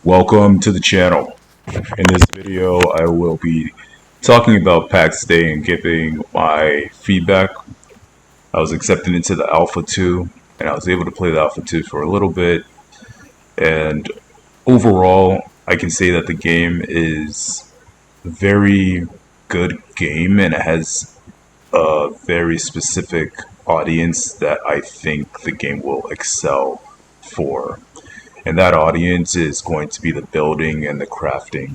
Welcome to the channel. In this video, I will be talking about PAX Day and giving my feedback. I was accepted into the Alpha 2, and I was able to play the Alpha 2 for a little bit. And overall, I can say that the game is a very good game, and it has a very specific audience that I think the game will excel for. And that audience is going to be the building and the crafting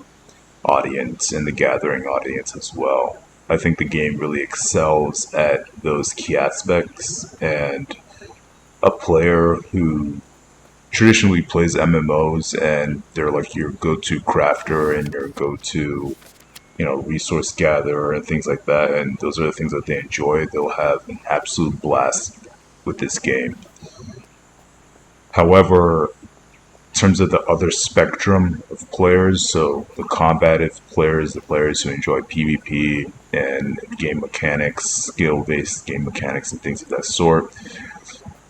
audience and the gathering audience as well. I think the game really excels at those key aspects, and a player who traditionally plays MMOs and they're like your go-to crafter and your go-to, resource gatherer and things like that, and those are the things that they enjoy, they'll have an absolute blast with this game. However, in terms of the other spectrum of players, so the combative players, the players who enjoy PvP and game mechanics, skill-based game mechanics and things of that sort,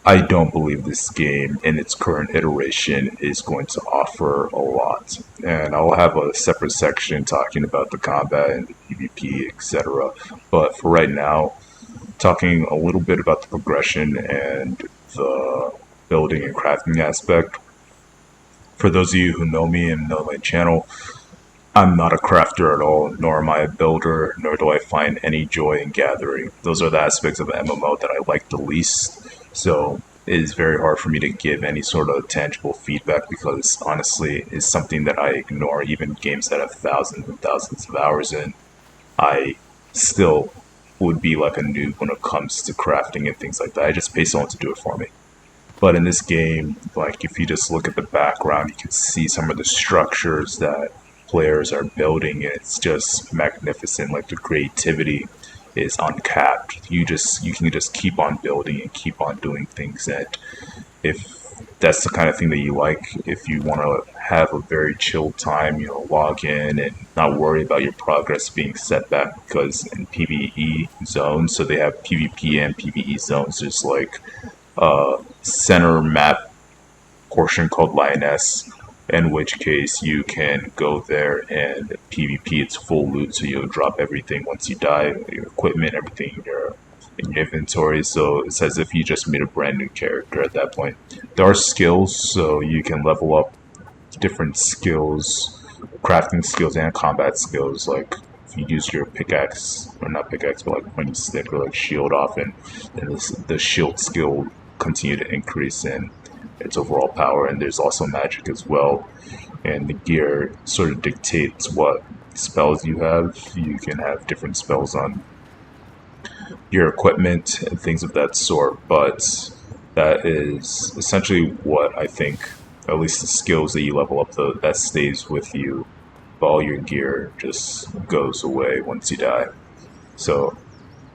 I don't believe this game in its current iteration is going to offer a lot. And I'll have a separate section talking about the combat and the PvP, etc. But for right now, talking a little bit about the progression and the building and crafting aspect. For those of you who know me and know my channel, I'm not a crafter at all, nor am I a builder, nor do I find any joy in gathering. Those are the aspects of MMO that I like the least, so it is very hard for me to give any sort of tangible feedback because honestly it's something that I ignore. Even games that have thousands and thousands of hours in, I still would be like a noob when it comes to crafting and things like that. I just pay someone to do it for me. But in this game, like if you just look at the background, you can see some of the structures that players are building, and it's just magnificent. Like the creativity is uncapped. You can just keep on building and keep on doing things. And if that's the kind of thing that you like, if you want to have a very chill time, log in and not worry about your progress being set back, because in PvE zones, so they have PvP and PvE zones, there's like center map portion called Lioness, in which case you can go there and PvP, it's full loot, so you'll drop everything once you die, your equipment, everything in your inventory, so it's as if you just made a brand new character at that point. There are skills, so you can level up different skills, crafting skills and combat skills, like if you use your pickaxe, or not pickaxe, but like pointy stick or like shield off, and the shield skill continue to increase in its overall power. And there's also magic as well, and the gear sort of dictates what spells you have. You can have different spells on your equipment and things of that sort, but that is essentially what I think, at least the skills that you level up, that stays with you. All your gear just goes away once you die, so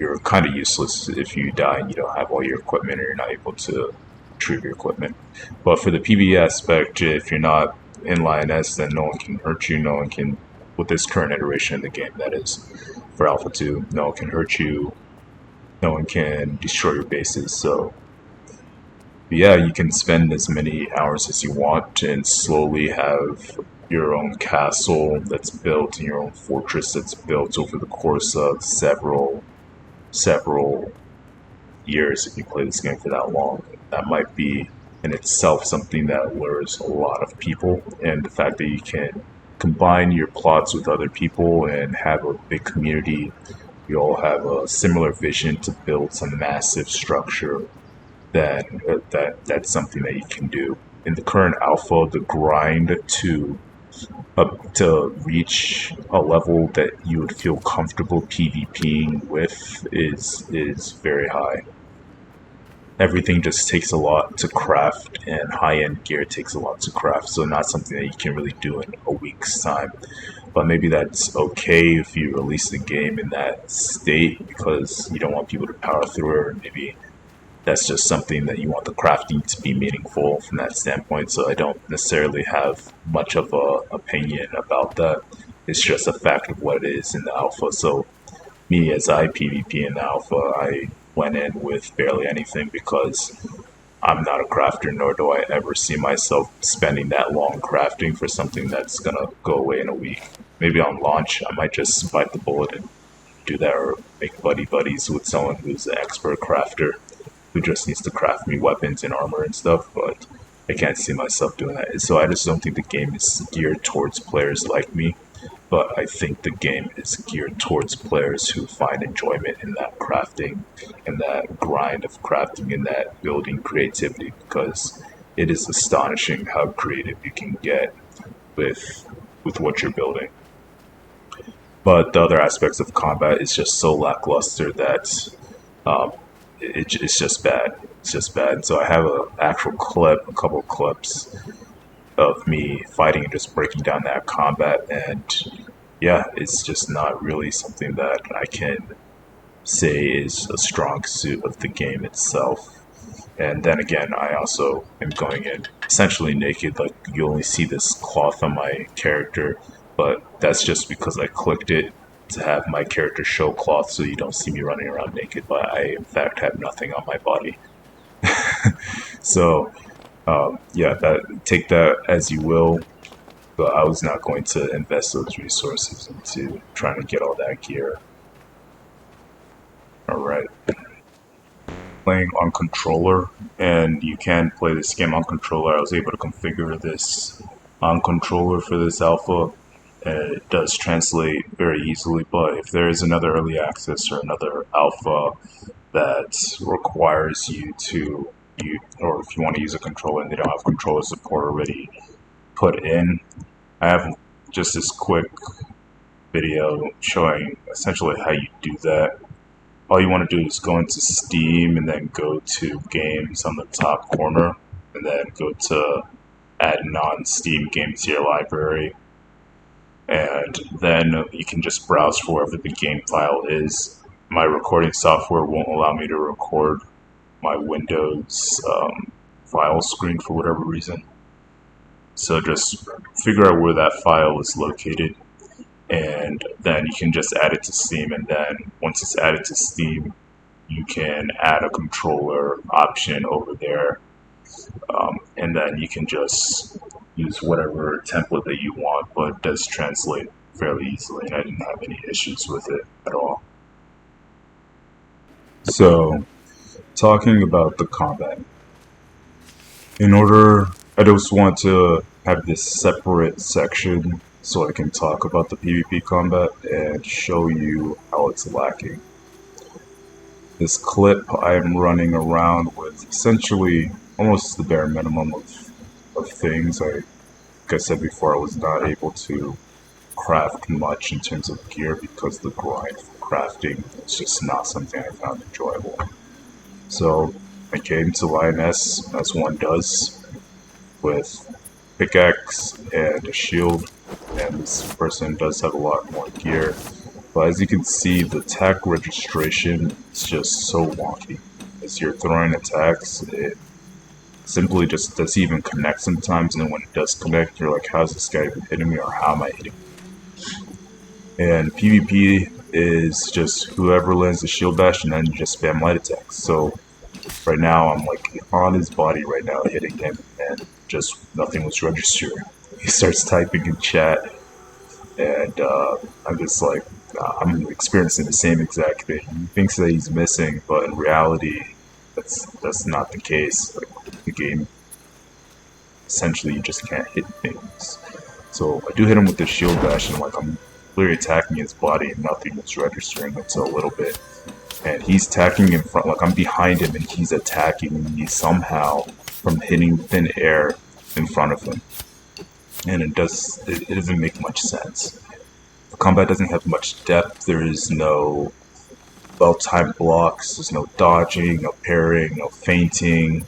you're kind of useless if you die and you don't have all your equipment or you're not able to retrieve your equipment. But for the PvE aspect, if you're not in Lioness, then no one can hurt you. No one can, with this current iteration of the game, that is, for Alpha 2, no one can hurt you. No one can destroy your bases. So yeah, you can spend as many hours as you want and slowly have your own castle that's built and your own fortress that's built over the course of several years. If you play this game for that long, that might be in itself something that lures a lot of people. And the fact that you can combine your plots with other people and have a big community, you all have a similar vision to build some massive structure, that's something that you can do. In the current alpha, the grind to reach a level that you would feel comfortable PvPing with is very high. Everything just takes a lot to craft, and high-end gear takes a lot to craft, so not something that you can really do in a week's time. But maybe that's okay if you release the game in that state because you don't want people to power through it, or maybe that's just something that you want the crafting to be meaningful from that standpoint. So I don't necessarily have much of a opinion about that. It's just a fact of what it is in the alpha. So me, as I PvP in the alpha, I went in with barely anything because I'm not a crafter, nor do I ever see myself spending that long crafting for something that's gonna go away in a week. Maybe on launch, I might just bite the bullet and do that, or make buddies with someone who's an expert crafter who just needs to craft me weapons and armor and stuff, but I can't see myself doing that. So I just don't think the game is geared towards players like me, but I think the game is geared towards players who find enjoyment in that crafting and that grind of crafting and that building creativity, because it is astonishing how creative you can get with what you're building. But the other aspects of combat is just so lackluster that um, it's just bad. It's just bad. So I have a couple of clips of me fighting and just breaking down that combat, and yeah, it's just not really something that I can say is a strong suit of the game itself. And then again, I also am going in essentially naked. Like, you only see this cloth on my character, but that's just because I clicked it to have my character show cloth so you don't see me running around naked, but I in fact have nothing on my body. So yeah, that take that as you will. But I was not going to invest those resources into trying to get all that gear. All right, playing on controller, and you can play this game on controller. I was able to configure this on controller for this alpha, and it does translate very easily. But if there is another early access or another alpha that requires you to or if you want to use a controller and they don't have controller support already put in, I have just this quick video showing essentially how you do that. All you want to do is go into Steam and then go to games on the top corner, and then go to add non-Steam games to your library, and then you can just browse for wherever the game file is. My recording software won't allow me to record my Windows file screen for whatever reason. So just figure out where that file is located, and then you can just add it to Steam, and then once it's added to Steam, you can add a controller option over there, and then you can just use whatever template that you want, but it does translate fairly easily, and I didn't have any issues with it at all. So, talking about the combat. I just want to have this separate section so I can talk about the PvP combat and show you how it's lacking. This clip, I'm running around with essentially almost the bare minimum of things. Like I said before, I was not able to craft much in terms of gear because the grind for crafting is just not something I found enjoyable. So I came to Lioness, as one does, with pickaxe and a shield, and this person does have a lot more gear. But as you can see, the attack registration is just so wonky. As you're throwing attacks, it simply just doesn't even connect sometimes, and then when it does connect, you're like, how's this guy even hitting me, or how am I hitting him? And PvP is just whoever lands the shield bash and then you just spam light attacks. So right now I'm like on his body right now hitting him, and just nothing was registering. He starts typing in chat, and I'm just like, I'm experiencing the same exact thing. He thinks that he's missing, but in reality, that's not the case. Like, the game, essentially, you just can't hit things. So I do hit him with the shield bash, and like I'm literally attacking his body, and nothing was registering until a little bit. And he's attacking in front, like I'm behind him, and he's attacking me somehow from hitting thin air in front of him. And it doesn't make much sense. The combat doesn't have much depth. There is no well-timed blocks. There's no dodging, no parrying, no feinting.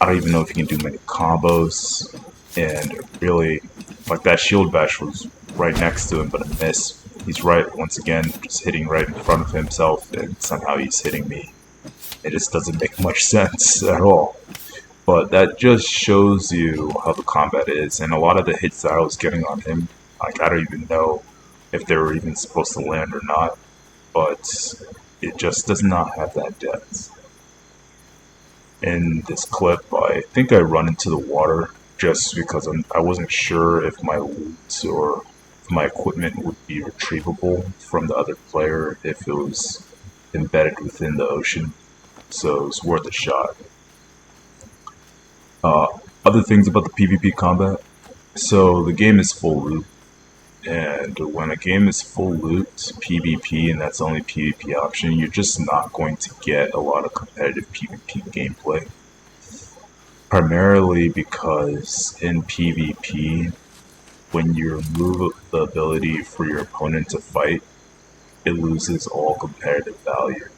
I don't even know if you can do many combos. And really, like that shield bash was right next to him, but a miss. He's right, once again, just hitting right in front of himself, and somehow he's hitting me. It just doesn't make much sense at all. But that just shows you how the combat is, and a lot of the hits that I was getting on him, like I don't even know if they were even supposed to land or not, but it just does not have that depth. In this clip, I think I run into the water just because I wasn't sure if my loot or if my equipment would be retrievable from the other player if it was embedded within the ocean. So it was worth a shot. Uh, Other things about the PvP combat. So the game is full loot, and when a game is full loot PvP and that's the only PvP option, you're just not going to get a lot of competitive PvP gameplay. Primarily because in PvP, when you remove the ability for your opponent to fight, it loses all competitive value.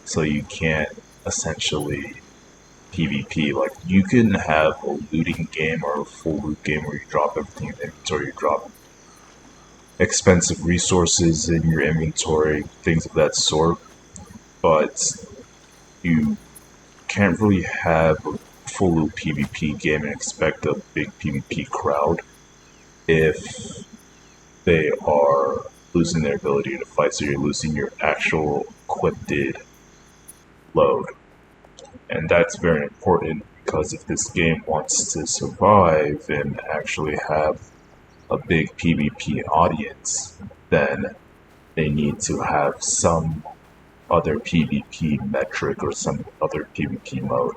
So you can't essentially PvP. Like, you can have a looting game or a full loot game where you drop everything in inventory, you drop expensive resources in your inventory, things of that sort, but you can't really have a full loot PvP game and expect a big PvP crowd if they are losing their ability to fight, so you're losing your actual equipped load. And that's very important because if this game wants to survive and actually have a big PvP audience, then they need to have some other PvP metric or some other PvP mode.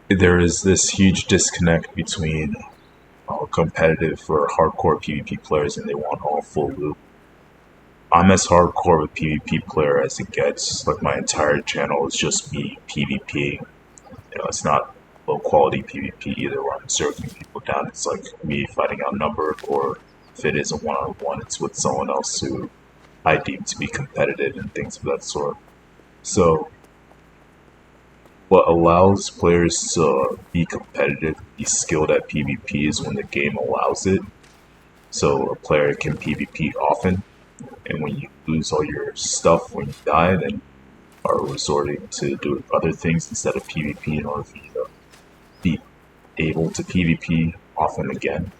There is this huge disconnect between competitive or hardcore PvP players and they want all full loot. I'm as hardcore of a PvP player as it gets. Like, my entire channel is just me PvPing. It's not low quality PvP either where I'm circling people down. It's like me fighting outnumbered, or if it is a one-on-one, it's with someone else who I deem to be competitive and things of that sort. So what allows players to be competitive, be skilled at PvP, is when the game allows it. So a player can PvP often, and when you lose all your stuff when you die, then are resorting to do other things instead of PvP in order for you to be able to PvP often again.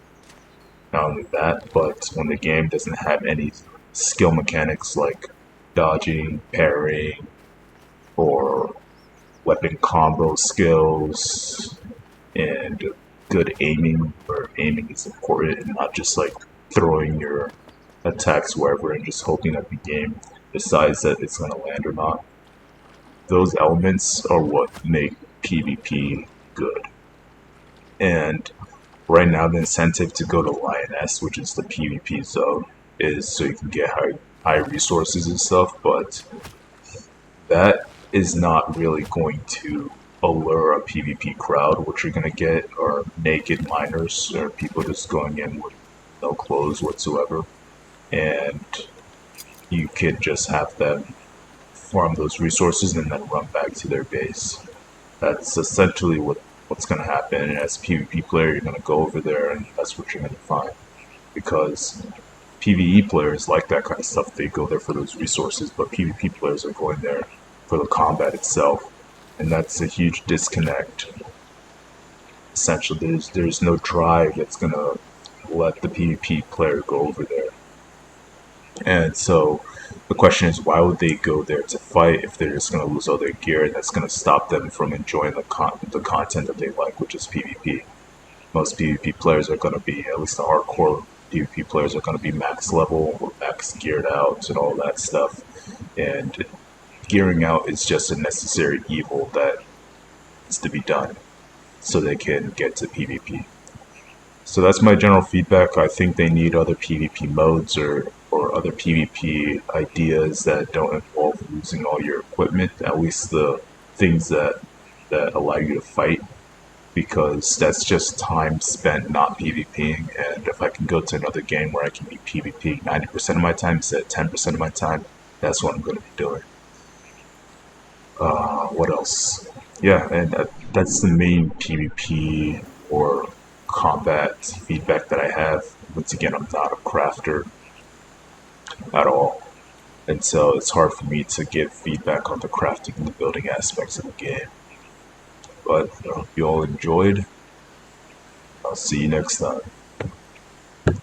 Not only that, but when the game doesn't have any skill mechanics like dodging, parrying, or weapon combo skills, and good aiming, where aiming is important and not just like throwing your attacks wherever and just hoping that the game decides that it's going to land or not. Those elements are what make PvP good. And right now, the incentive to go to Lioness, which is the PvP zone, is so you can get high resources and stuff, but that is not really going to allure a PvP crowd. What you're going to get are naked miners, or people just going in with no clothes whatsoever, and you could just have them farm those resources and then run back to their base. That's essentially what's going to happen. And as a PvP player, you're going to go over there and that's what you're going to find. Because PvE players like that kind of stuff. They go there for those resources, but PvP players are going there for the combat itself. And that's a huge disconnect. Essentially, there's no drive that's going to let the PvP player go over there. And so the question is, why would they go there to fight if they're just going to lose all their gear, and that's going to stop them from enjoying the content that they like, which is PvP. Most PvP players are going to be, at least the hardcore PvP players are going to be max level or max geared out and all that stuff. And gearing out is just a necessary evil that needs to be done so they can get to PvP. So that's my general feedback. I think they need other PvP modes or other PvP ideas that don't involve losing all your equipment, at least the things that allow you to fight, because that's just time spent not PvPing. And if I can go to another game where I can be PvPing 90% of my time instead of 10% of my time, that's what I'm going to be doing. What else? Yeah, and that's the main PvP or combat feedback that I have. Once again, I'm not a crafter at all, and so it's hard for me to give feedback on the crafting and the building aspects of the game. But you all enjoyed. I'll see you next time.